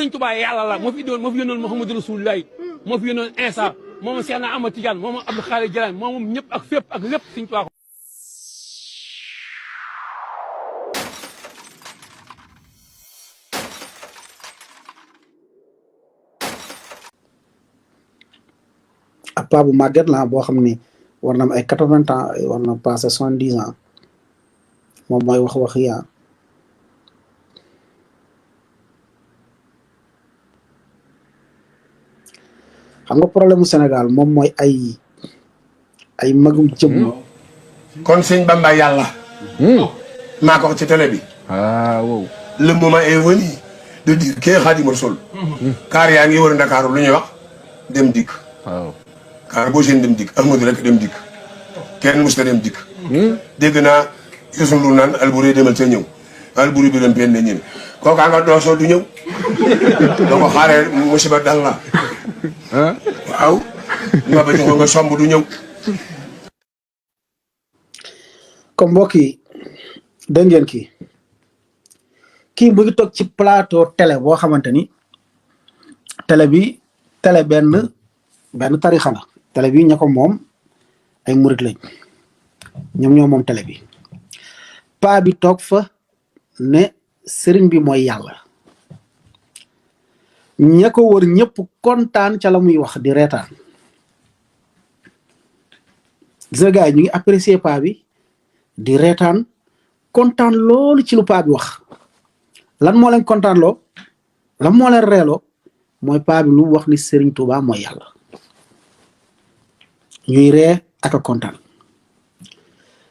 sëñ Tuubaa yàlla la moo fi yónnoon Muhammadu Rasulullah moo fi yónnoon Insa moom Cheikh na Ahmad Tidiane moom Abdou Khadir Jilani moom ñëpp ak fépp ak lépp sëñ Tuubaa ab paa bu màgget la boo xam ni war na am ay 80 ans war na passé 70 ans moom mooy wax yaa xam nga problème mu Sénégal moom mooy ay magum jëm. kon sëñ Bamba yàlla. maa ko wax ci télé bi. waaw. le moment est venu de dire kee Xaadimu Rasuul. kaar yaa ngi wër Ndakaaru lu ñuy wax dem dikk. waaw. kaar boo seen dem dikk Ahmadu rek dem dikk kenn musta dem dikk. dégg naa Youssou Ndour naan Alboury demal sa ñëw Alboury bi dem benn ñëw kooka nga doosoo du ñëw doo ko xaaree musiba dal la. waaw nga ba joxo nga somb du ñëw. comme mbokk yi dégg ngeen kii mu ngi toog ci plateau télé boo xamante ni télé benn tarixa la télé bi ña ko moom ay murit lañ ñoom ñoo moom télé bi paa bi toog fa ne sëriñ bi mooy yàlla ña ko wër ñëpp kontaan ca la muy wax di reetaan gis nga gars yi ñu ngi apprécier paa bi di reetaan kontaan loolu ci lu paa bi wax lan moo leen kontaan loo lan moo leen reeloo mooy paa bi lu wax ni Serigne Touba mooy yàlla ñuy ree ak a kontaan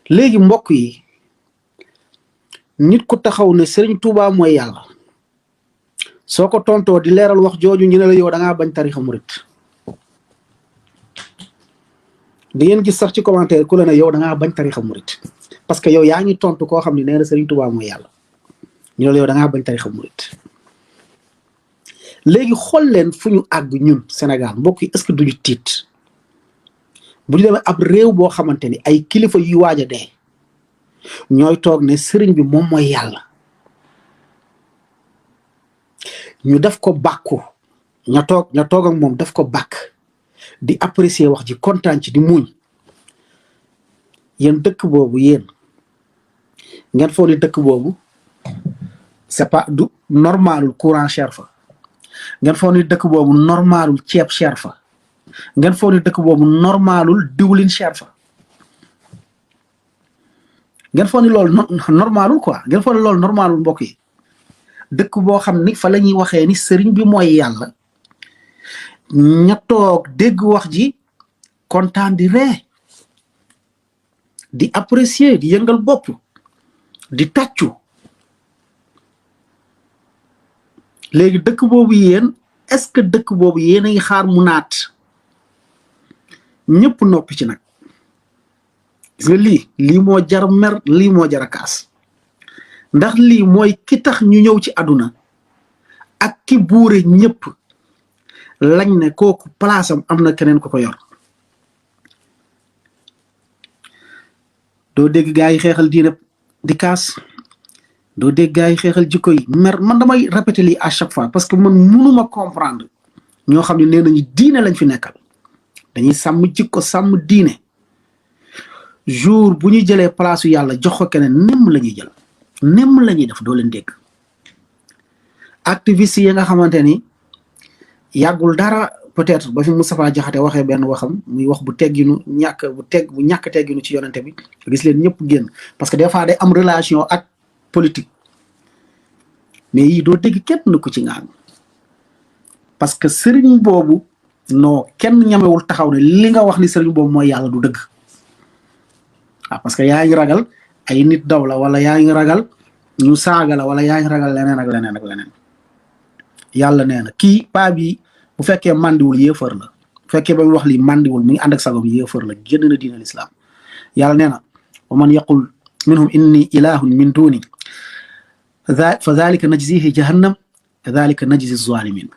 léegi mbokk yi nit ku taxaw ne Serigne Touba mooy yàlla soo ko tontoo di leeral wax jooju ñu ne la yow da ngaa bañ tarixa murit di ngeen gis sax ci commentaire ku la ne yow da ngaa bañ tarixa murit parce que yow yaa ngi tontu koo xam ne nee na Serigne Touba mooy yàlla ñu ne la yow da ngaa bañ tarixa murit léegi xool leen fu ñu àgg ñun Sénégal mbokk yi est-ce que duñu tiit bu ñu demee ab réew boo xamante ni ay kilifa yu waaj a dee ñooy toog ne sëriñ bi moom mooy yàlla ñu def ko bàkku ña toog ak moom def ko bàkk di apprécier wax ji kontaan ci di muñ yéen dëkk boobu yéen ngeen foog ni dëkk boobu c'est pas du normalul courant cher fa ngeen foog ni dëkk boobu normalul ceeb cher fa ngeen foog ni dëkk boobu normalul diwlin cher fa ngeen foog ni loolu normalul quoi ngeen foog ni loolu normalul mbokk yi dëkk boo xam ni fa la ñuy waxee ni sëriñ bi mooy yàlla ña toog dégg wax ji kontaan di ree di apprécier di yëngal bopp di tàccu léegi dëkk boobu yéen est-ce que dëkk boobu yéen a ngi xaar mu naat ñëpp noppi ci nag gis nga lii moo jar mer lii moo jar a kaas ndax lii mooy ki tax ñu ñëw ci àdduna ak ki buure ñëpp lañ ne kooku palaasam am na keneen ko ko yor doo dégg gaa yi xeexal diine di kaas doo dégg gaa yi xeexal jikko yi mer man damay répéter lii à chaque fois parce que man mënuma comprendre ñoo xam ne nee nañu diine lañ fi nekkal dañuy sàmm jikko sàmm diine jour bu ñu jëlee place yàlla jox ko keneen nemm la ñuy jël nemm la ñuy def doo leen dégg activiste yi nga xamante ni yàggul dara peut-être ba fi Moustapha Diakhaté waxee benn waxam muy wax bu tegginu bu ñàkk tegginu ci yonente bi gis leen ñëpp génn parce que des fois day am relation ak politique mais yii doo dégg kenn na ko ci ngaan parce que sëriñ boobu non kenn ñamewul taxaw ne li nga wax ni sëriñ boobu mooy yàlla du dëgg parce que yaa ngi ragal ay nit daw la wala yaa ngi ragal ñu saaga la wala yaa ngi ragal leneen ak leneen ak leneen yàlla nee na kii paa bi bu fekkee mandiwul yéefar la bu fekkee ba mu wax lii mandiwul mu ngi ànd ak sagom yéefar la génn na diin al islam yàlla nee na wa man yaqul minhum inni ilahun min duni fa dhalika najzihi jahannam dhalika najzi zalimin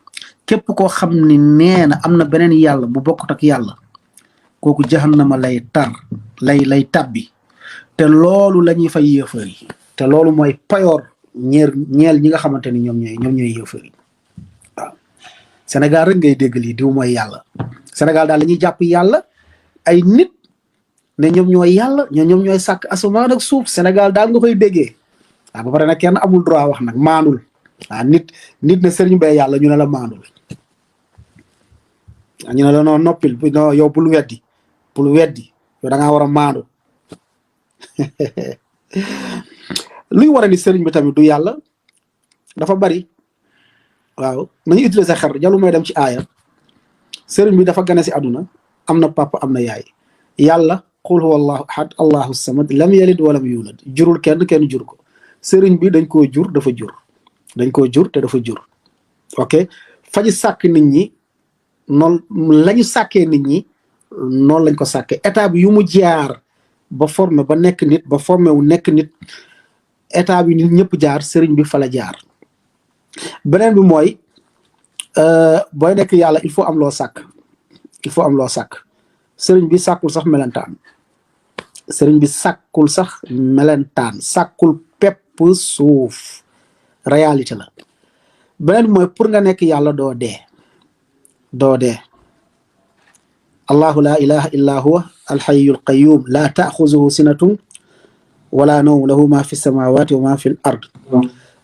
képp koo xam ne nee na am na beneen yàlla bu bokkut ak yàlla kooku jahannama lay lay tabbi te loolu la ñuy fay yéefar yi te loolu mooy payoor ñeel ñi nga xamante ni ñoom ñooy yéefar yi Sénégal rek ngay dégg lii diw mooy yàlla Sénégal daal la ñuy jàpp yàlla ay nit ne ñoom ñooy yàlla ñoom ñooy sàkk asamaan ak suuf Sénégal daal nga koy déggee waaw ba pare nag kenn amul droit wax nag maandul waaw nit ne sëriñ bee yàlla ñu ne la maandul ñu ne la noo noppil non yow bul weddi yow da ngaa war a maandu luy war a ni sëriñ bi tamit du yàlla dafa bari waaw nañu utiliser xel jalu may dem ci aaya sëriñ bi dafa gane si àdduna am na papa am na yaay yàlla qul huwa allahu ahad allahu samad lam yalid walam yulad jurul kenn jur ko sëriñ bi dañ koo jur dafa jur te dafa jur ok faji sàkk nit ñi noonu lañu sàkkee nit ñi noonu lañ ko sàkkee étape yu mu jaar ba formé ba nekk nit ba formé wu nekk nit étape yi nit ñëpp jaar sëriñ bi fa la jaar beneen bi mooy booy nekk yàlla il faut am loo sàkk sëriñ bi sàkkul sax melentaan sàkkul pepp suuf réalité la beneen bi mooy pour nga nekk yàlla doo dee allahu la ilaha illa huwa alxayyul qayyum la taaxuzuhu sinatun wala nawm lahu ma fi samawati wa ma fi l ard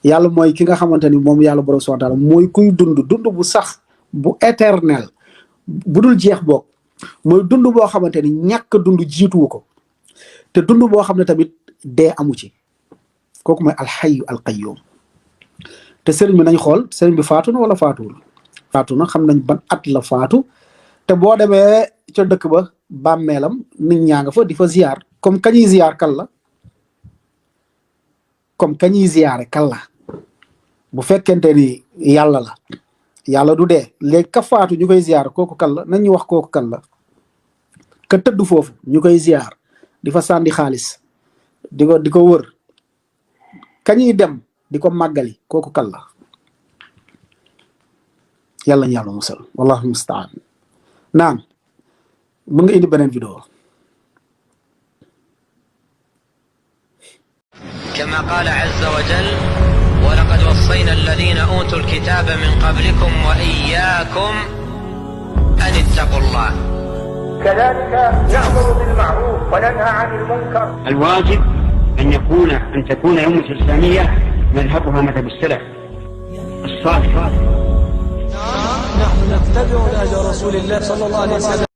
yàlla mooy ki nga xamante ni moom yàlla borom subhanahu wa taala mooy kuy dund bu sax bu éternel bu dul jeex boog mooy dund boo xamante ni ñàkk dund jiituwu ko te dund boo xam ne tamit dee amu ci kooku mooy alxayyu alqayyum te sëriñ bi nañ xool sëriñ bi faatu na wala faatuwul faatu na xam nañ ban at la faatu te boo demee ca dëkk ba bàmmeelam nit ñaa nga fa di fa ziyaar comme kañuy ziyaar kan la comme kañuy ziyaare kan la bu fekkente ni yàlla la yàlla du dee léegi ka faatu ñu koy ziyaar kooku kan la nañ ñu wax kooku kan la ka tëdd foofu ñu koy ziyaar di fa sànni xaalis di ko wër kañuy dem di ko màggali kooku kan la yàlla ñu yàlla musal wallahu mustaan naam mën nga indi beneen vidéo كما قال عز وجل ولقد وصينا الذين أوتوا الكتاب من قبلكم وإياكم أن اتقوا الله كذلك نأمر بالمعروف وننهى عن المنكر. الواجب أن تكون الأمة الإسلامية مذهبها مذهب السلف الصالح. نحن نتبع نهج رسول الله صلى الله عليه وسلم.